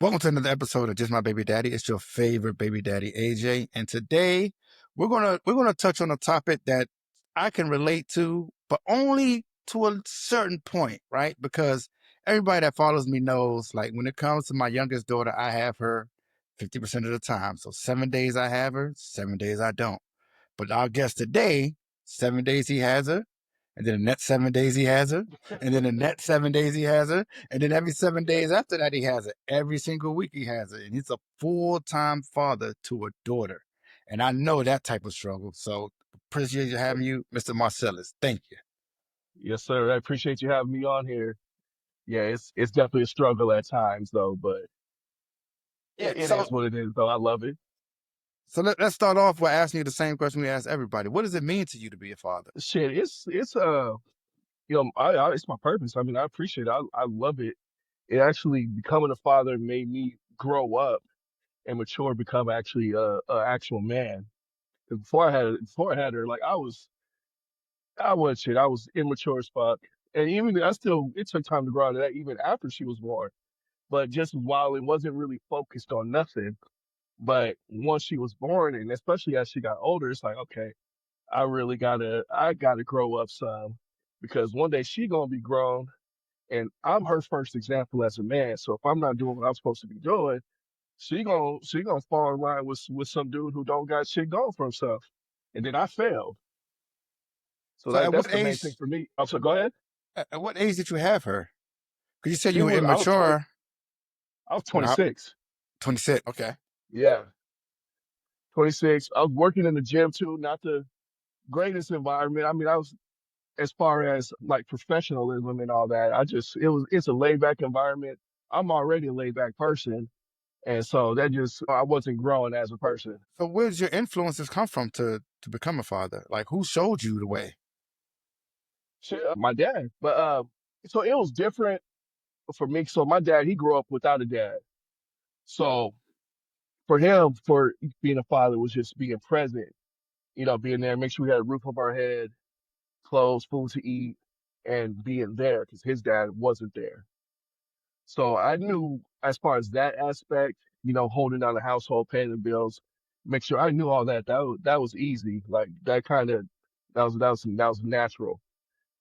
Welcome to another episode of Just My Baby Daddy. It's your favorite baby daddy, AJ. And today we're gonna touch on a topic that I can relate to, but only to a certain point, right? Because everybody that follows me knows, like when it comes to my youngest daughter, I have her 50% of the time. So 7 days I have her, 7 days I don't. But our guest today, 7 days he has her, and then the next 7 days he has her, and then the next 7 days he has her, and then every 7 days after that he has her. Every single week he has her, and he's a full-time father to a daughter. And I know that type of struggle. So appreciate you having you, Mr. Marcellus. Thank you. Yes, sir. I appreciate you having me on here. Yeah, it's definitely a struggle at times though, but Yeah. it So is what it is though. I love it. let's start off with asking you the same question we ask everybody. What does it mean to you to be a father? Shit, it's it's my purpose. I mean, I appreciate it. I love it. It actually becoming a father made me grow up and mature, become actually a actual man. 'Cause before I had her, like I was shit. I was immature as fuck, and even I still it took time to grow out of that even after she was born. But just while it wasn't really focused on nothing. But once she was born, and especially as she got older, it's like, okay, I gotta grow up some, because one day she gonna be grown, and I'm her first example as a man. So if I'm not doing what I'm supposed to be doing, she gonna fall in line with some dude who don't got shit going for himself, and then I failed. So So at that's what the main thing age for me. Oh, so go ahead. at what age did you have her? Because you said She you were was I was 20 immature. I was Well, 26. 26. Okay. Yeah, 26. I was working in the gym too, not the greatest environment. I mean, I was as far as like professionalism and all that, it's a laid back environment. I'm already a laid back person. And so that just I wasn't growing as a person. So where did your influences come from to become a father? Like who showed you the way? Shit, my dad. But so it was different for me. So my dad, he grew up without a dad. So for him, for being a father was just being present, being there, make sure we had a roof over our head, clothes, food to eat, and being there because his dad wasn't there. So I knew as far as that aspect, holding down the household, paying the bills, make sure I knew all that. That was easy. Like that kind of that was natural.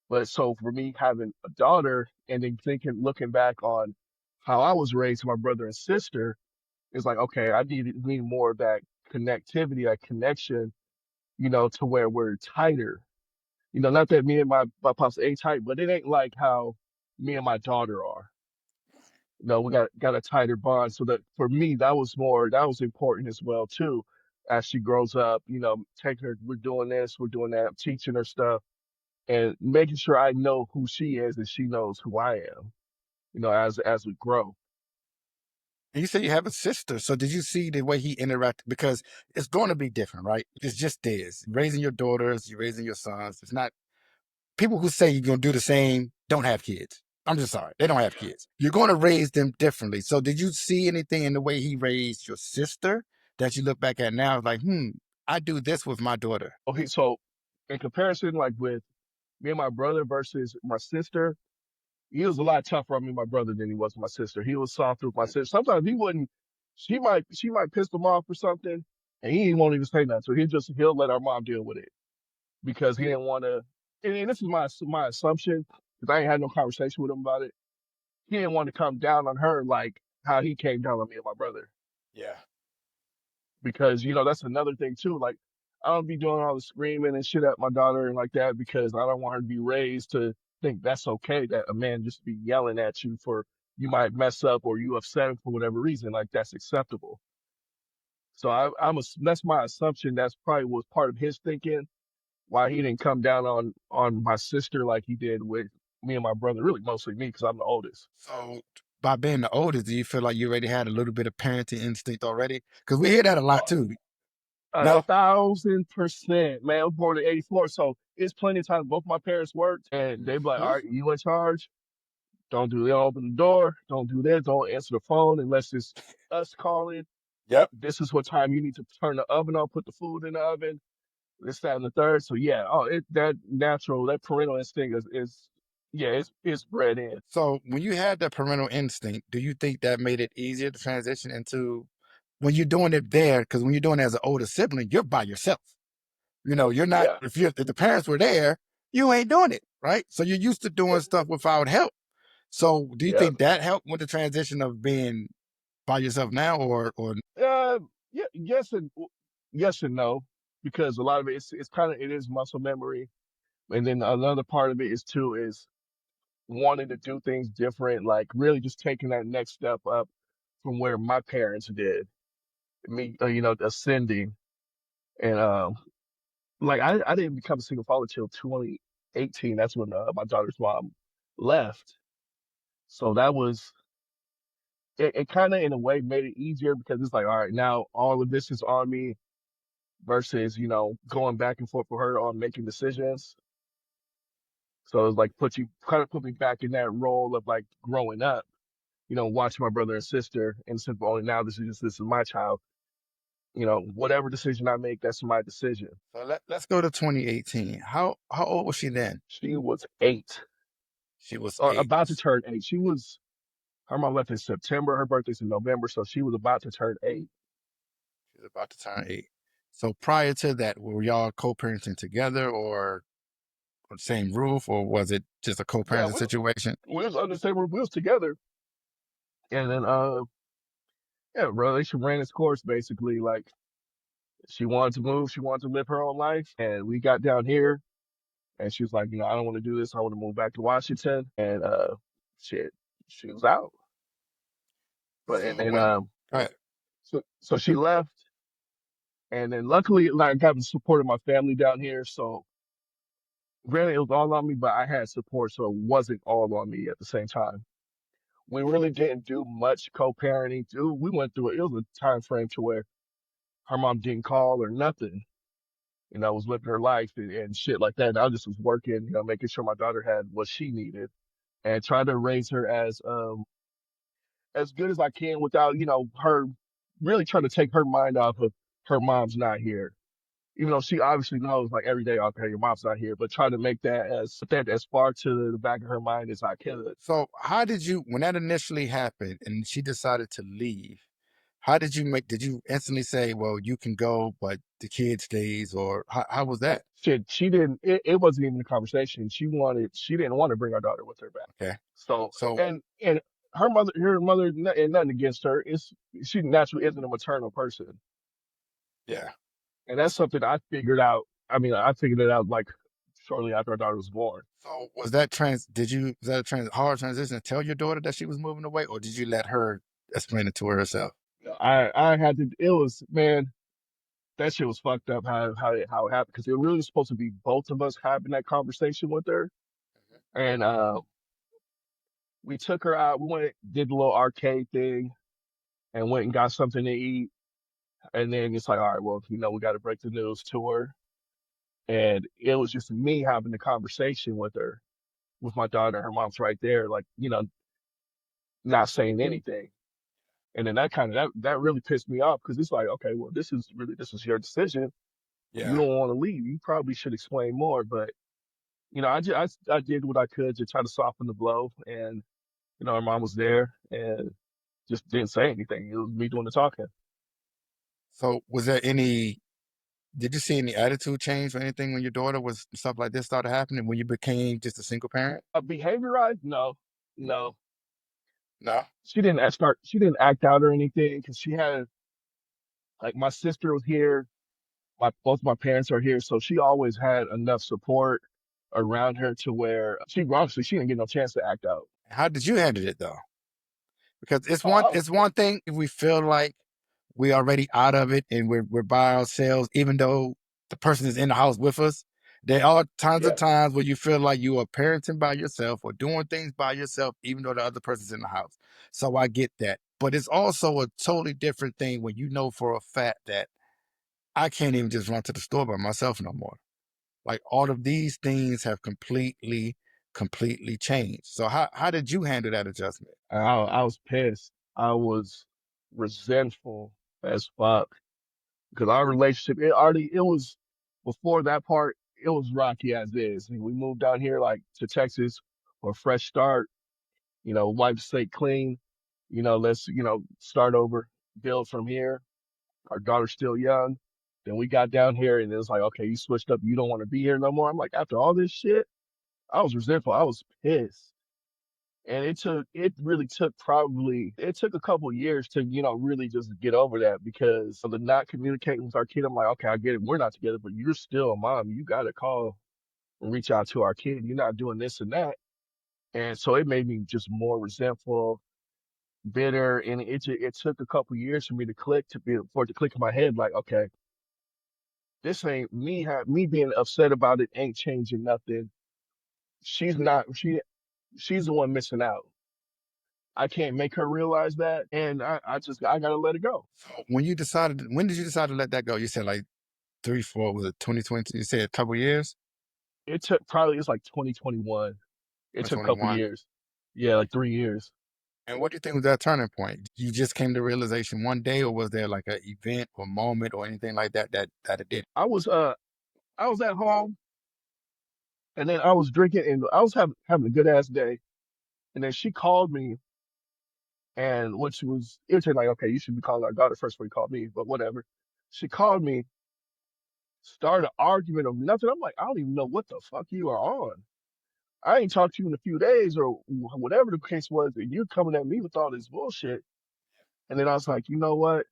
But so for me having a daughter and then looking back on how I was raised, my brother and sister, it's like, okay, I need more of that connectivity, that connection, to where we're tighter. Not that me and my pops ain't tight, but it ain't like how me and my daughter are. We got a tighter bond. So that for me, that was important as well too. As she grows up, taking her, we're doing this, we're doing that, I'm teaching her stuff, and making sure I know who she is and she knows who I am. As we grow. And you said you have a sister. So did you see the way he interacted? Because it's going to be different, right? It's just is. Raising your daughters, you're raising your sons. It's not people who say you're going to do the same don't have kids. I'm just sorry. They don't have kids. You're going to raise them differently. So did you see anything in the way he raised your sister that you look back at now like, I do this with my daughter? Okay, so in comparison, like with me and my brother versus my sister, he was a lot tougher on me, my brother, than he was with my sister. He was softer with my sister. Sometimes he wouldn't. She might piss him off or something, and he won't even say nothing. So he'll let our mom deal with it because he didn't want to. And this is my assumption because I ain't had no conversation with him about it. He didn't want to come down on her like how he came down on me and my brother, Yeah. because that's another thing too. Like I don't be doing all the screaming and shit at my daughter and like that because I don't want her to be raised to think that's okay that a man just be yelling at you for you might mess up or you upset him for whatever reason, like that's acceptable. So that's my assumption. That's probably was part of his thinking why he didn't come down on my sister like he did with me and my brother. Really, mostly me because I'm the oldest. So by being the oldest, do you feel like you already had a little bit of parenting instinct already? Because we hear that a lot too. A No? 1,000%, man. I was born in '84, so it's plenty of time. Both my parents worked, and they be like, "All Mhm. right, you in charge. Don't open the door. Don't do this. Don't answer the phone unless it's us calling. Yep. This is what time you need to turn the oven on, put the food in the oven. This, that, and the third." So yeah, that parental instinct is yeah, it's bred in. So when you had that parental instinct, do you think that made it easier to transition into when you're doing it there? Because when you're doing it as an older sibling, you're by yourself. You're not, Yeah, if the parents were there, you ain't doing it, right? So you're used to yeah, doing stuff without help. So do you yeah. think that helped with the transition of being by yourself now, or Uh, yeah, yes and no, because a lot of it's kind of it is muscle memory, and then another part of it is too is wanting to do things different, like really just taking that next step up from where my parents did. Me, ascending, and like I didn't become a single father till 2018. That's when my daughter's mom left. So that was it. Kind of in a way made it easier because it's like, all right, now all of this is on me versus going back and forth with her on making decisions. So it's like put me back in that role of like growing up, watching my brother and sister, and simple only now this is my child. Whatever decision I make, that's my decision. so let's go to 2018. How old was she then? She was 8, She was or eight. about to turn 8. Her mom left in September. Her birthday's in November, so she was about to turn 8. She was about to turn 8. So prior to that, were y'all co-parenting together or on the same roof, or was it just a Yeah, co-parenting situation? we was under the same roof. We was together, and then yeah, relationship ran its course basically. Like she wanted to move, she wanted to live her own life, and we got down here, and she was like, I don't want to do this. I want to move back to Washington, and shit, she was out. But and So then when, go ahead. so she left, and then luckily, like I got the support of my family down here. So granted, it was all on me, but I had support, so it wasn't all on me at the same time. We really didn't do much co-parenting. Dude, we went through it. It was a time frame to where her mom didn't call or nothing. Was living her life and shit like that. And I just was working, making sure my daughter had what she needed and trying to raise her as good as I can without, her really trying to take her mind off of her mom's not here. Even though she obviously knows like every day, okay, your mom's not here, but try to make that as far to the back of her mind as I could. So how did you, when that initially happened and she decided to leave, how did you make, did you instantly say, well, you can go, but the kid stays, or how was that? Shit, she didn't. It wasn't even a conversation. She didn't want to bring our daughter with her back. Okay. So So and her mother, and nothing against her. She naturally isn't a maternal person, yeah. and that's something I figured out. I mean, I figured it out like shortly after our daughter was born. So was that a hard transition to tell your daughter that she was moving away, or did you let her explain it to her herself? I had to. It was, man, that shit was fucked up how it happened because it really was supposed to be both of us having that conversation with her, and we took her out. We went did the little arcade thing and went and got something to eat. And then it's like, all right, well, we got to break the news to her. And it was just me having the conversation with her, with my daughter. Her mom's right there, like, not saying anything. And then that really pissed me off because it's like, okay, well, this is your decision. You Yeah. don't want to leave. You probably should explain more. But I did what I could to try to soften the blow. And her mom was there and just didn't say anything. It was me doing the talking. So was there any, did you see any attitude change or anything when your daughter was, stuff like this started happening when you became just a single parent? Behavior-wise, no, no. No. She didn't act out or anything because she had like my sister was here, both my parents are here, so she always had enough support around her to where she honestly she didn't get no chance to act out. How did you handle it though? Because Oh, I was it's one thing if we feel like we're already out of it and we're by ourselves, even though the person is in the house with us. There are tons of yeah. times where you feel like you are parenting by yourself or doing things by yourself, even though the other person's in the house. So I get that. But it's also a totally different thing when you know for a fact that I can't even just run to the store by myself no more. Like all of these things have completely changed. So how did you handle that adjustment? I was pissed. I was resentful as fuck because our relationship it was before that part it was rocky as is. And we moved down here like to Texas. or fresh start. Wipe the slate clean. Let's start over, build from here. Our daughter's still young. Then we got down here and it was like, okay, you switched up. You don't want to be here no more. I'm like, after all this shit, I was resentful. I was pissed. And it took a couple years to, really just get over that because of the not communicating with our kid. I'm like, okay, I get it. We're not together, but you're still a mom. You got to call and reach out to our kid. You're not doing this and that. And so it made me just more resentful, bitter. And it took a couple years for me to for it to click in my head, like, okay, this ain't me being upset about it ain't changing nothing. She's not she's the one missing out. I can't make her realize that, and I gotta let it go. So when did you decide to let that go? You said like 3, 4, was it 2020? You said a couple years? It's like 2021. It took a couple 2021. years. Yeah, like 3 years. And what do you think was that turning point? You just came to realization one day, or was there like an event or moment or anything like that it did? I was I was at home and then I was drinking and I was having a good ass day. And then she called me and when she was irritated, like, okay, you should be calling our daughter first before you call me, but whatever. She called me, started an argument of nothing. I'm like, I don't even know what the fuck you are on. I ain't talked to you in a few days or whatever the case was, and you're coming at me with all this bullshit. And then I was like, you know what?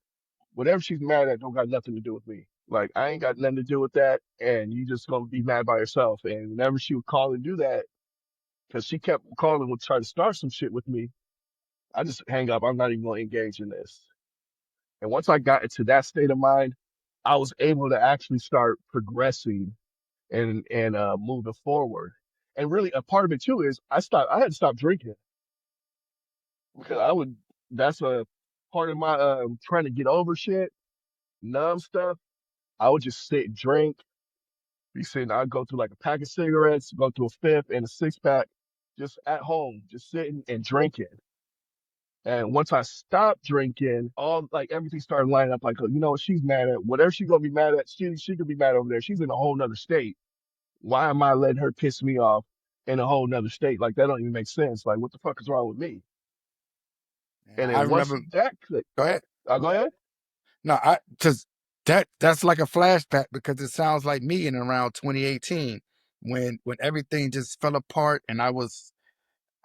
Whatever she's mad at don't got nothing to do with me. Like I ain't got nothing to do with that, and you just gonna be mad by yourself. And whenever she would call and do that, because she kept calling would try to start some shit with me, I just hang up. I'm not even gonna engage in this. And once I got into that state of mind, I was able to actually start progressing and moving forward. And really, a part of it too is I had to stop drinking because I would. That's a part of my trying to get over shit, numb stuff. I would just sit and drink. Be sitting, I'd go through like a pack of cigarettes, go through a fifth and a six pack, just at home, just sitting and drinking. And once I stopped drinking, all like everything started lining up. Like, you know what? She's mad at whatever she's gonna be mad at. She could be mad over there. She's in a whole nother state. Why am I letting her piss me off in a whole nother state? Like that don't even make sense. Like, what the fuck is wrong with me? Yeah, And I then once remember. that clicked, Go ahead. I'll go ahead. No, I because that's like a flashback because it sounds like me in around 2018 when everything just fell apart and I was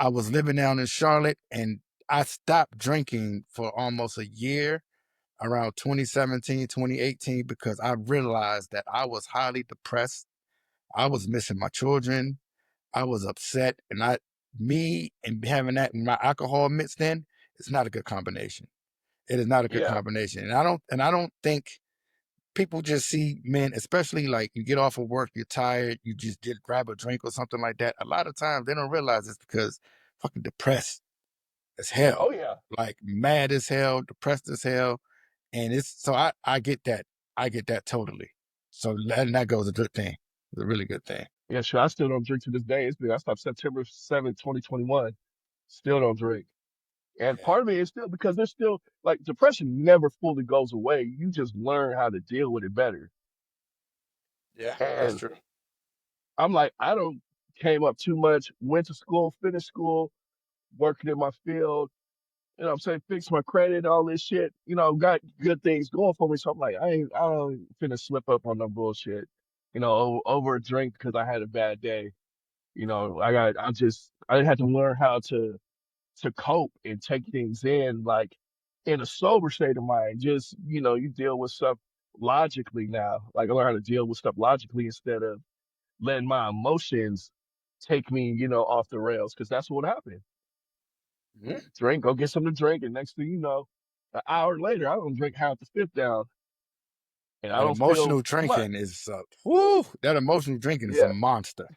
living down in Charlotte and I stopped drinking for almost a year around 2017, 2018 because I realized that I was highly depressed. I was missing my children. I was upset and me and having that and my alcohol mixed in, it's not a good combination. It is not a good Yeah, combination. And I don't think people just see men, especially like you get off of work, you're tired, you just did grab a drink or something like that. A lot of times they don't realize it's because fucking depressed as hell, oh yeah, like mad as hell, depressed as hell. And it's so I get that. I get that totally. So letting that go is a good thing. It's a really good thing. yeah. Sure, I still don't drink to this day. I stopped September 7th, 2021. Still don't drink. And Yeah. part of it is still because there's still like depression never fully goes away. You just learn how to deal with it better. Yeah, that's And true. I'm like, I don't came up too much, went to school, finished school, working in my field, I'm saying, fix my credit, all this shit, got good things going for me. So I'm like, I don't finna slip up on no bullshit, over a drink because I had a bad day. I had to learn how to cope and take things in like in a sober state of mind. Just, you deal with stuff logically now. Like I learn how to deal with stuff logically instead of letting my emotions take me, off the rails because that's what happened. Mhm. Drink, go get something to drink, and next thing you know, an hour later, I don't drink half the fifth down, and I That don't feel emotional much. drinking is that emotional drinking is a Yeah, monster.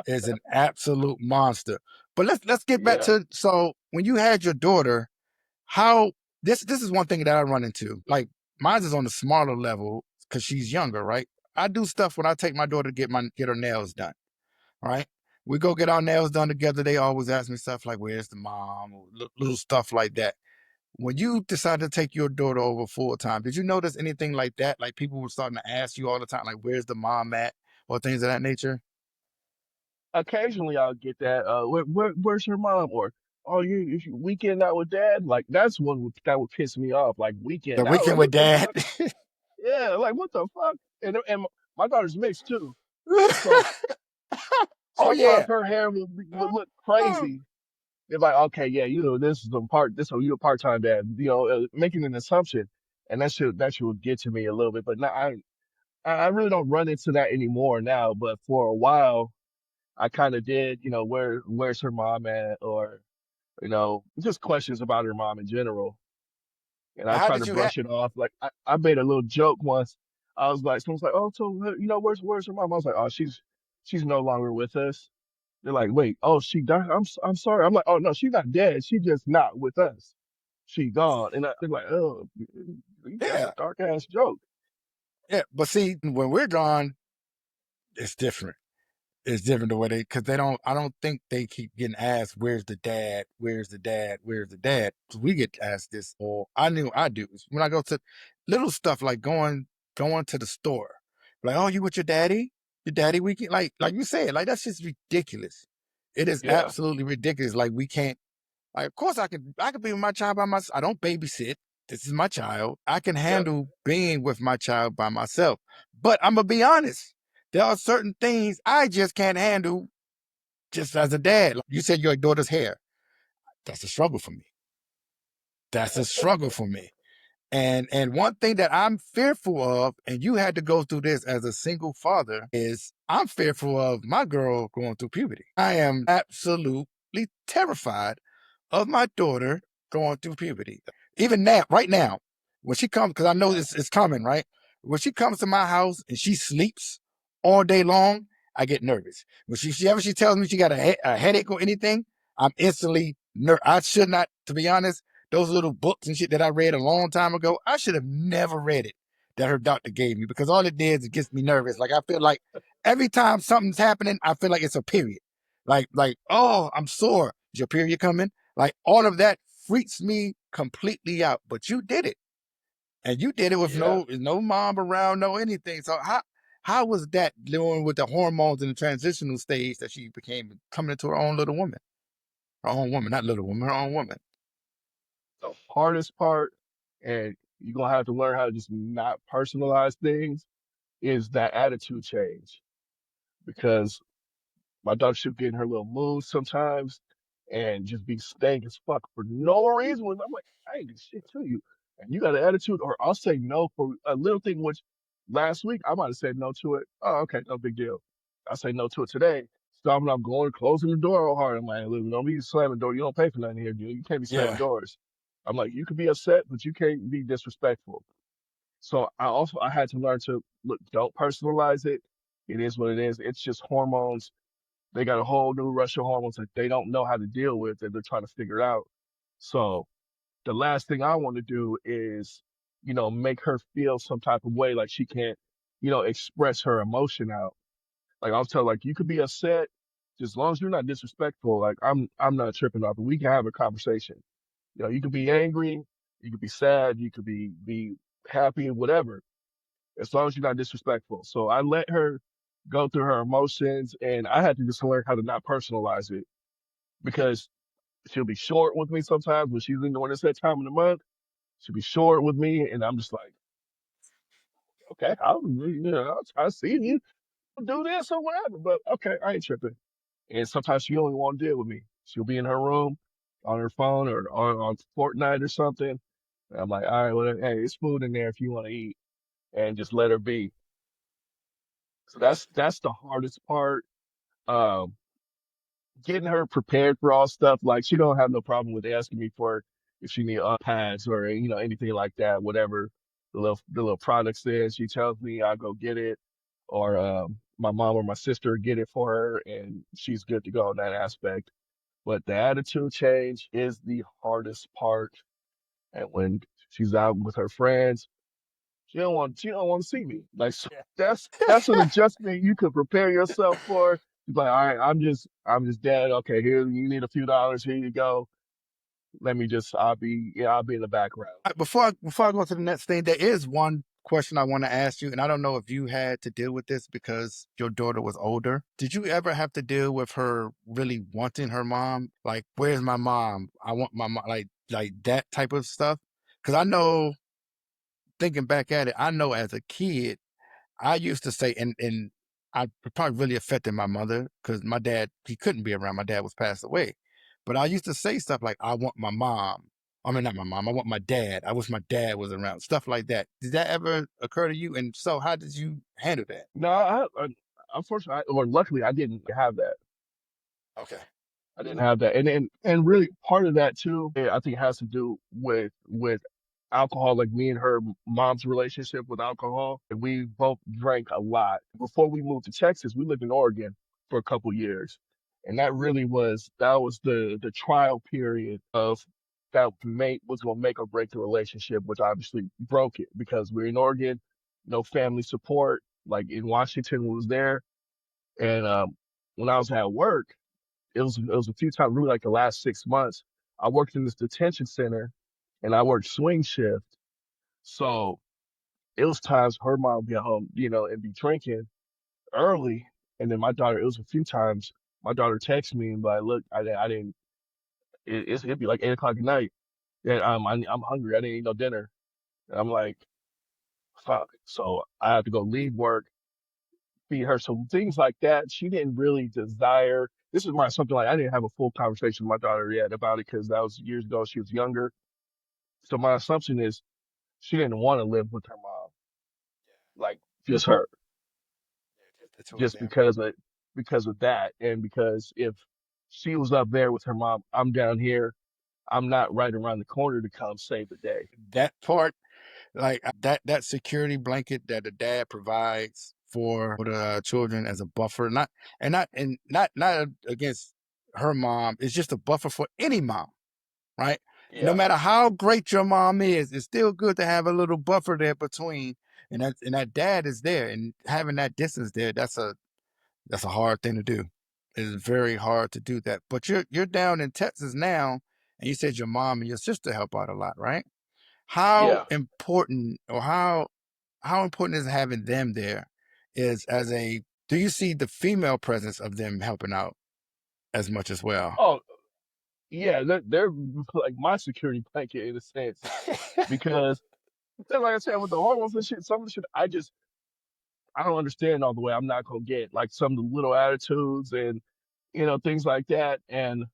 Is an absolute monster. But let's get back yeah, to so when you had your daughter, how this is one thing that I run into. Like mine is on the smaller level because she's younger, right? I do stuff when I take my daughter to get her nails done, right? We go get our nails done together. They always ask me stuff like, "Where's the mom?" or little stuff like that. When you decided to take your daughter over full time, did you notice anything like that? Like people were starting to ask you all the time, like, "Where's the mom at?" or things of that nature. occasionally I'll get that. Where's your mom? Or oh, you weekend out with dad? Like that's that would piss me off. Like The weekend out? Like weekend with what the dad. fuck? Yeah, like what the fuck? And my daughter's mixed too, so Oh sometimes yeah. her hair would look crazy. It's like okay, yeah, this is you a part time dad, making an assumption, and that should get to me a little bit. But now I really don't run into that anymore now. But for a while, I kind of did, where's her mom at, or just questions about her mom in general. And I How try did to you have? brush it off. Like I made a little joke once. I was like, someone's like, oh, so where's her mom? I was like, oh, she's no longer with us. They're like, wait, oh, she died. I'm sorry. I'm like, oh no, she's not dead. She's just not with us. She gone. And they're like, oh, that's a Yeah. dark ass joke. Yeah. But see, when we're gone, it's different. It's different the way because I don't think they keep getting asked, where's the dad? Where's the dad? Where's the dad? We get asked this, or I knew I do. When I go to little stuff like going to the store, like, oh, you with your daddy? Your daddy weekend? Like you said, like that's just ridiculous. It is Yeah, absolutely ridiculous. Like we can't, like, of course I could be with my child by myself. I don't babysit. This is my child. I can yeah, handle being with my child by myself. But I'm gonna be honest. There are certain things I just can't handle just as a dad. Like you said your daughter's hair. That's a struggle for me. That's a struggle for me. And one thing that I'm fearful of, and you had to go through this as a single father, is I'm fearful of my girl going through puberty. I am absolutely terrified of my daughter going through puberty. Even now, right now, when she comes, because I know it's coming, right? When she comes to my house and she sleeps all day long, I get nervous. When she tells me she got a headache or anything, I'm instantly nervous. I should not, to be honest, those little books and shit that I read a long time ago, I should have never read it that her doctor gave me because all it did is it gets me nervous. Like I feel like every time something's happening, I feel like it's a period. Like, oh, I'm sore. Is your period coming? Like all of that freaks me completely out. But you did it. And you did it with yeah. no mom around, no anything. So how was that doing with the hormones in the transitional stage that she became coming into her own little woman? Her own woman, not little woman, her own woman. The hardest part, and you're gonna have to learn how to just not personalize things, is that attitude change. Because my dog should get in her little mood sometimes and just be stank as fuck for no reason. I'm like, I ain't do shit to you. And you got an attitude, or I'll say no for a little thing, which last week I might have said no to it. Oh, okay, no big deal. I say no to it today. Stopping up, going, closing the door all hard. I'm like, look, don't be slamming the door. You don't pay for nothing here, dude. You can't be slamming Yeah. doors. I'm like, you could be upset, but you can't be disrespectful. So I had to learn to look, don't personalize it. It is what it is. It's just hormones. They got a whole new rush of hormones that they don't know how to deal with that they're trying to figure it out. So the last thing I want to do is, make her feel some type of way like she can't, express her emotion out. Like I'll tell her, like you could be upset, just as long as you're not disrespectful. Like I'm not tripping off, but we can have a conversation. You could be angry, you could be sad, you could be happy, whatever, as long as you're not disrespectful. So I let her go through her emotions, and I had to just learn how to not personalize it because she'll be short with me sometimes when she's in when it's that time of the month. She'll be short with me, and I'm just like, okay, I see you do this or whatever, but okay, I ain't tripping. And sometimes she only want to deal with me. She'll be in her room on her phone or on Fortnite or something. And I'm like, all right, well, hey, it's food in there if you want to eat, and just let her be. So that's the hardest part. Um, Getting her prepared for all stuff. Like she don't have no problem with asking me for if she need pads or anything like that. Whatever the little products is, she tells me I go get it, or my mom or my sister get it for her, and she's good to go in that aspect. But the attitude change is the hardest part. And when she's out with her friends, she don't want to see me. Like so that's an adjustment you could prepare yourself for. You're like, all right, I'm just dead. Okay, here you need a few dollars. Here you go. Let me just I'll be in the background. Before I go to the next thing, there is one question I want to ask you, and I don't know if you had to deal with this because your daughter was older. Did you ever have to deal with her really wanting her mom? Like, where's my mom? I want my mom, like that type of stuff. Because I know, thinking back at it, I know as a kid, I used to say, and I probably really affected my mother because my dad, he couldn't be around. My dad was passed away. But I used to say stuff like, I want my mom. I mean, not my mom. I want my dad. I wish my dad was around. Stuff like that. Did that ever occur to you? And so, how did you handle that? No, unfortunately, or luckily, I didn't have that. Okay. I didn't have that, and really part of that too, I think has to do with alcohol. Like me and her mom's relationship with alcohol, and we both drank a lot. Before we moved to Texas, we lived in Oregon for a couple years, and that was the trial period of that mate was gonna make or break the relationship, which obviously broke it because we're in Oregon, no family support. Like in Washington was there, and when I was at work it was a few times, really like the last 6 months. I worked in this detention center and I worked swing shift. So it was times her mom would get home, and be drinking early. And then it was a few times my daughter texted me and be like, look, I didn't, it'd be like 8 o'clock at night. Yeah, I'm hungry. I didn't eat no dinner. And I'm like, fuck. So I have to go leave work, feed her. So things like that, she didn't really desire. This is my something like I didn't have a full conversation with my daughter yet about it because that was years ago. She was younger. So my assumption is she didn't want to live with her mom, like just her, The two of just them. because of that, and because if she was up there with her mom, I'm down here. I'm not right around the corner to come save the day. That part, like that security blanket that the dad provides for the children as a buffer, not against her mom. It's just a buffer for any mom, right? No Yeah, matter how great your mom is, it's still good to have a little buffer there between, and that dad is there, and having that distance there, that's a hard thing to do. It's very hard to do that. But you're down in Texas now, and you said your mom and your sister help out a lot, right? How yeah. important, or how important is having them there? Is as a Do you see the female presence of them helping out as much as well? Oh, yeah. They're like my security blanket in a sense because, like I said, with the hormones and shit, some of the shit I don't understand all the way. I'm not gonna get like some of the little attitudes and things like that. And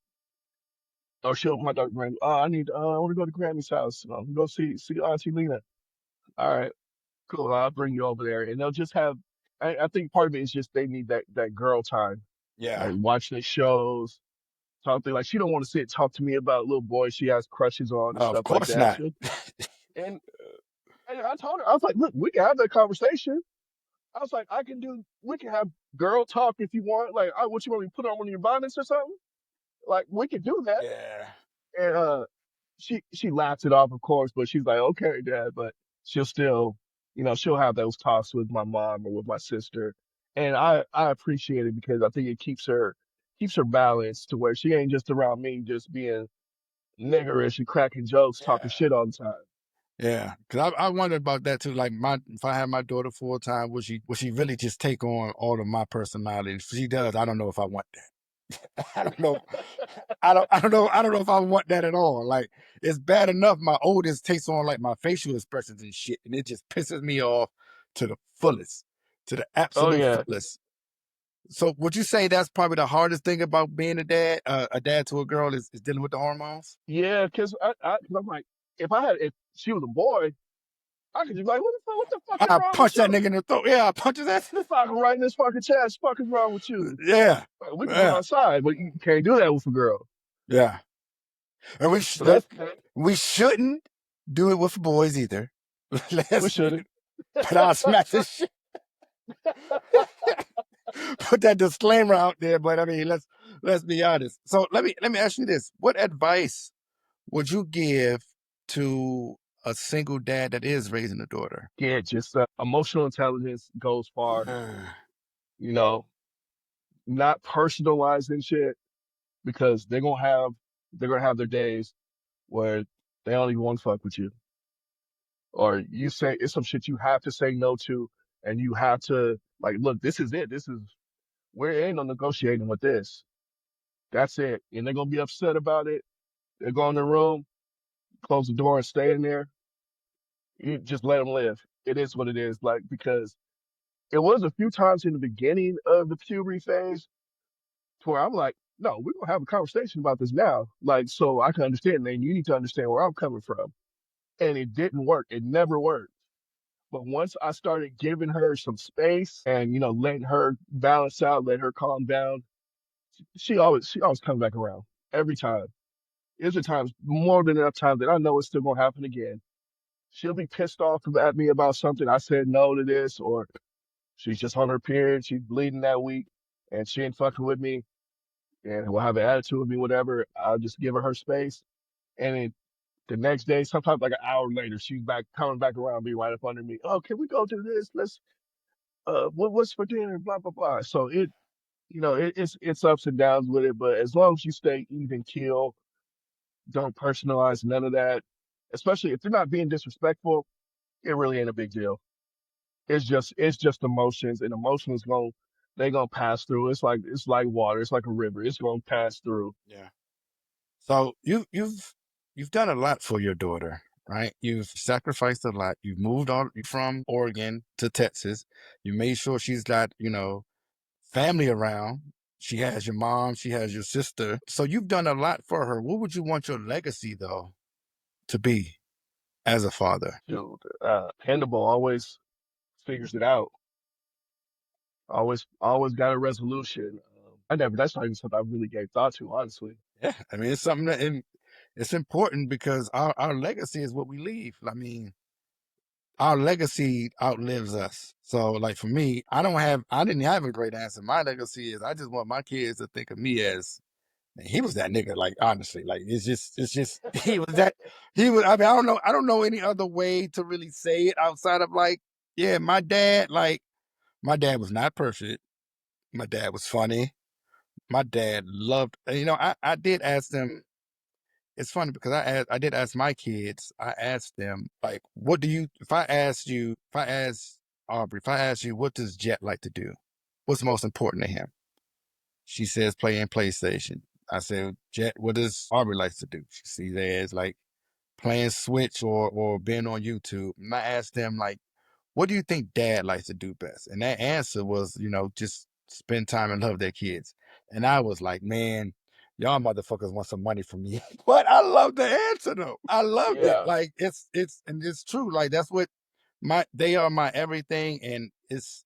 or she'll my daughter, I want to go to Grammy's house. Go see Auntie Lena. All right, cool. I'll bring you over there, and they'll just have. I think part of it is just they need that girl time, Yeah. like watch their shows, talk to like she don't want to sit and talk to me about little boys she has crushes on and Of stuff like course that. not. And, and I told her I was like, look, we can have that conversation. I was like, we can have girl talk if you want. Like, what you want me to put on one of your bonnets or something? Like, we could do that. Yeah. And she laughs it off, of course, but she's like, okay, dad. But she'll still, she'll have those talks with my mom or with my sister, and I appreciate it because I think it keeps her balanced to where she ain't just around me, just being niggerish and cracking jokes, talking Yeah. shit all the time. Yeah, because I wondered about that too. Like, if I had my daughter full time, would she really just take on all of my personality? If she does, I don't know if I want that. I don't know. I don't know if I want that at all. Like, it's bad enough my oldest takes on like my facial expressions and shit, and it just pisses me off to the fullest, to the Oh absolute yeah, fullest. So, would you say that's probably the hardest thing about being a dad to a girl is dealing with the hormones? yeah, because cause I'm like, if she was a boy, I could just be like, what the fuck is I wrong with punch that you? nigga in the throat. Yeah, I punch his ass. Fucking right in this fucking chest. Fuck is wrong with you? Yeah, We can go yeah, outside, but you can't do that with a girl. yeah. And So that's we shouldn't do it with boys either. we Let's, shouldn't. but I'll smack this shit. Put that disclaimer out there. But I mean, let's be honest. So let me ask you this: what advice would you give to a single dad that is raising a daughter? Yeah, just emotional intelligence goes far. You know, not personalizing shit because they're gonna have their days where they don't even want to fuck with you. or you say it's some shit you have to say no to, and you have to like, look, this is it. This is we're ain't no negotiating with this. That's it. And they're gonna be upset about it. They go in the room, close the door, and stay in there. You just let them live. It is what it is. Like because it was a few times in the beginning of the puberty phase to where I'm like, no, we're gonna have a conversation about this now. Like so I can understand, and you need to understand where I'm coming from. And it didn't work. It never worked. But once I started giving her some space and letting her balance out, let her calm down, she always comes back around every time. There's a times more than enough time that I know it's still gonna happen again. She'll be pissed off at me about something I said no to this, or she's just on her period, she's bleeding that week, and she ain't fucking with me, and will have an attitude with me, whatever. I'll just give her space, and then the next day, sometimes like an hour later, she's back coming back around, be right up under me. Oh, can we go do this? Let's what's for dinner? Blah blah blah. So it's ups and downs with it, but as long as you stay even keel, don't personalize none of that. Especially if they're not being disrespectful, it really ain't a big deal. It's just emotions, and emotions they gonna pass through. It's like water. It's like a river. It's gonna pass through. Yeah. So you've done a lot for your daughter, right? You've sacrificed a lot. You've moved on from Oregon to Texas. You made sure she's got, family around. She has your mom, she has your sister. So you've done a lot for her. What would you want your legacy though to be as a father? Dude, Hannibal always figures it out. Always got a resolution. I never. That's not even something I really gave thought to, honestly. Yeah, I mean it's something that it's important because our legacy is what we leave. I mean, our legacy outlives us. So like for me, I didn't have a great answer. My legacy is I just want my kids to think of me as man, he was that nigga. Like honestly, like it's just he was that he was. I mean, I don't know any other way to really say it outside of like, yeah, my dad was not perfect. My dad was funny. My dad loved. I did ask them. It's funny because I did ask my kids. I asked them like, what do you? If I asked Aubrey, if I asked you, what does Jet like to do? What's most important to him? She says playing PlayStation. I said, Jet, what does Aubrey likes to do? She sees it as like playing Switch or being on YouTube. And I asked them like, what do you think dad likes to do best? And that answer was, just spend time and love their kids. And I was like, man, y'all motherfuckers want some money from me. But I love the answer though. I loved it. Yeah, Like and it's true. Like that's what they are my everything. And it's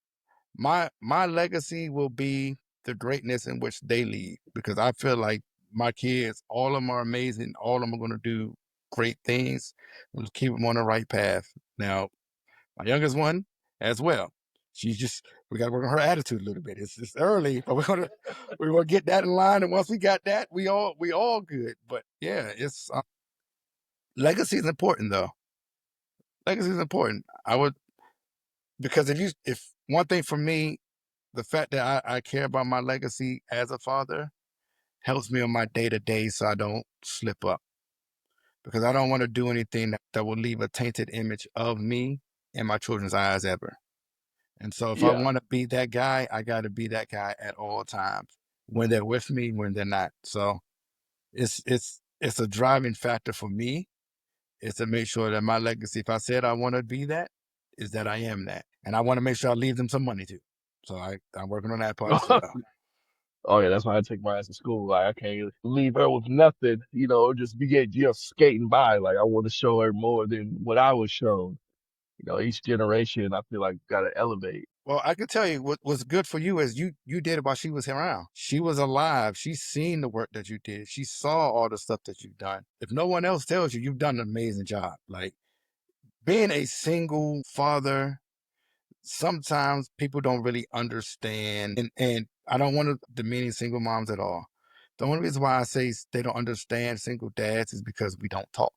my legacy will be the greatness in which they leave because I feel like my kids, all of them are amazing. All of them are going to do great things. We'll keep them on the right path. Now, my youngest one as well. She's just we got to work on her attitude a little bit. It's early, but we're gonna get that in line. And once we got that, we all good. But yeah, it's legacy is important though. Legacy is important. I would because if one thing for me, the fact that I care about my legacy as a father helps me on my day to day so I don't slip up because I don't want to do anything that will leave a tainted image of me in my children's eyes ever. And so if I yeah. want to be that guy, I got to be that guy at all times when they're with me, when they're not. So it's a driving factor for me is to make sure that my legacy, if I said I want to be that, is that I am that. And I want to make sure I leave them some money too. So I'm working on that part as well. Oh yeah, that's why I take my ass to school. Like I can't leave her with nothing, or just be just skating by. Like I want to show her more than what I was shown. Each generation I feel like gotta elevate. Well, I can tell you what was good for you is you did it while she was around. She was alive. She's seen the work that you did. She saw all the stuff that you've done. If no one else tells you, you've done an amazing job. Like being a single father, sometimes people don't really understand. And I don't want to demean single moms at all. The only reason why I say they don't understand single dads is because we don't talk.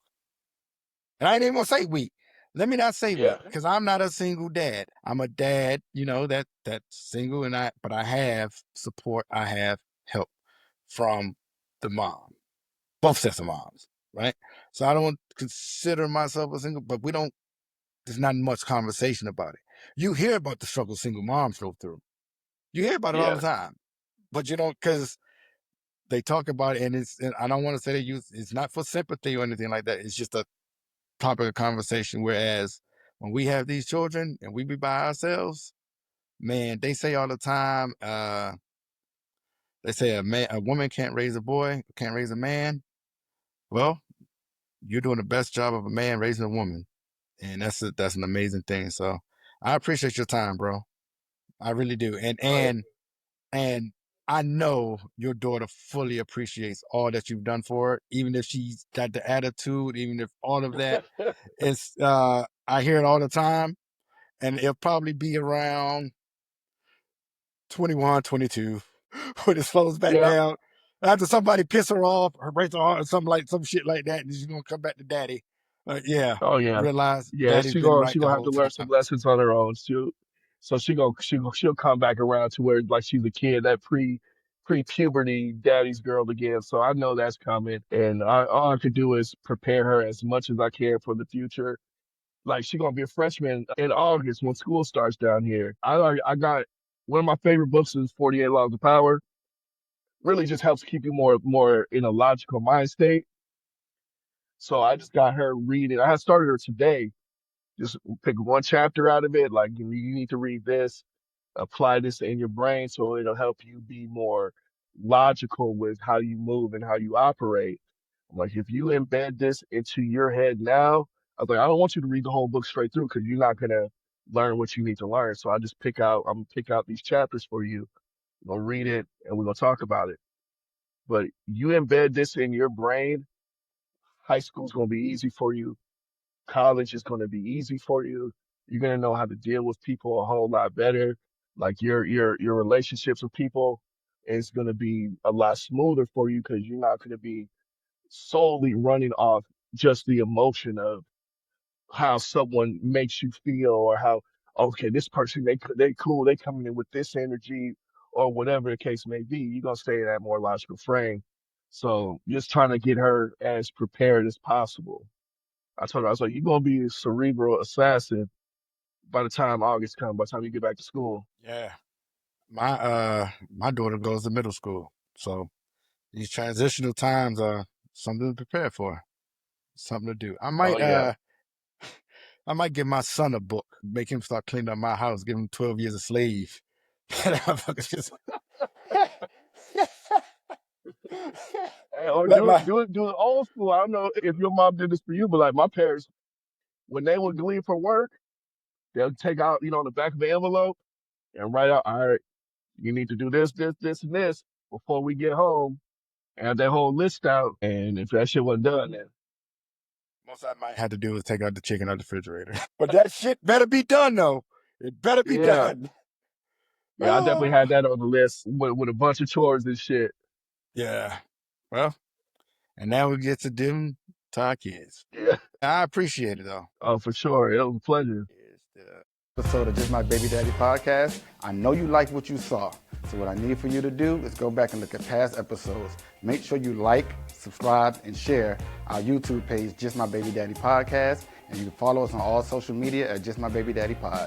And I ain't even gonna say we. Let me not say we, Yeah, because I'm not a single dad. I'm a dad, that's single, but I have support. I have help from the mom, both sets of moms, right? So I don't consider myself a single, but we don't. there's not much conversation about it. You hear about the struggle single moms go through. You hear about it all Yeah. the time, but you don't, because they talk about it, and I don't want to say they use it's not for sympathy or anything like that. It's just a topic of conversation. Whereas when we have these children and we be by ourselves, man, they say all the time, they say a woman can't raise a boy, can't raise a man. Well, you're doing the best job of a man raising a woman, and that's an amazing thing. So I appreciate your time, bro. I really do, Oh yeah. and I know your daughter fully appreciates all that you've done for her, even if she's got the attitude, even if all of that. It's I hear it all the time, and it'll probably be around 21, 22 when it slows back Yeah. down. After somebody piss her off or breaks her heart or something like some shit like that, and she's gonna come back to daddy. Yeah, Oh yeah. realize Yeah. daddy's She been gonna right she the gonna have whole to learn some time. lessons on her own. So she'll come back around to where like she's a kid, that pre-puberty daddy's girl again. So I know that's coming, and all I could do is prepare her as much as I can for the future. Like she's gonna be a freshman in August when school starts down here. I got one of my favorite books is 48 Laws of Power. Really just helps keep you more in a logical mind state. So I just got her reading. I had started her today. Just pick one chapter out of it. Like you need to read this, apply this in your brain, so it'll help you be more logical with how you move and how you operate. Like if you embed this into your head now, I was like, I don't want you to read the whole book straight through because you're not gonna learn what you need to learn. So I'm gonna pick out these chapters for you. We're gonna read it and we're gonna talk about it. But you embed this in your brain, high school's gonna be easy for you. College is gonna be easy for you. You're gonna know how to deal with people a whole lot better. Like your relationships with people is gonna be a lot smoother for you because you're not gonna be solely running off just the emotion of how someone makes you feel or how okay this person they cool they coming in with this energy or whatever the case may be. You're gonna stay in that more logical frame. So just trying to get her as prepared as possible. I told her I was like, you're gonna be a cerebral assassin by the time August comes. By the time you get back to school. Yeah, my daughter goes to middle school, so these transitional times are something to prepare for, something to do. Oh yeah. I might give my son a book, make him start cleaning up my house, give him 12 years a slave. That motherfucker just Or let my do it old school. I don't know if your mom did this for you, but like my parents, when they would leave for work, they'll take out, the back of the envelope and write out, all right, you need to do this, this, this, and this before we get home. And have that whole list out. And if that shit wasn't done, then most I might have to do is take out the chicken out the refrigerator. But that shit better be done though. It better be yeah, done. yeah, I definitely Oh, had that on the list with a bunch of chores and shit. yeah. Well, and now we get to do to our kids. Yeah, I appreciate it though. oh for sure, it was a pleasure. Is the episode of Just My Baby Daddy podcast. I know you liked what you saw. So what I need for you to do is go back and look at past episodes. Make sure you like, subscribe, and share our YouTube page, Just My Baby Daddy Podcast. And you can follow us on all social media at Just My Baby Daddy Pod.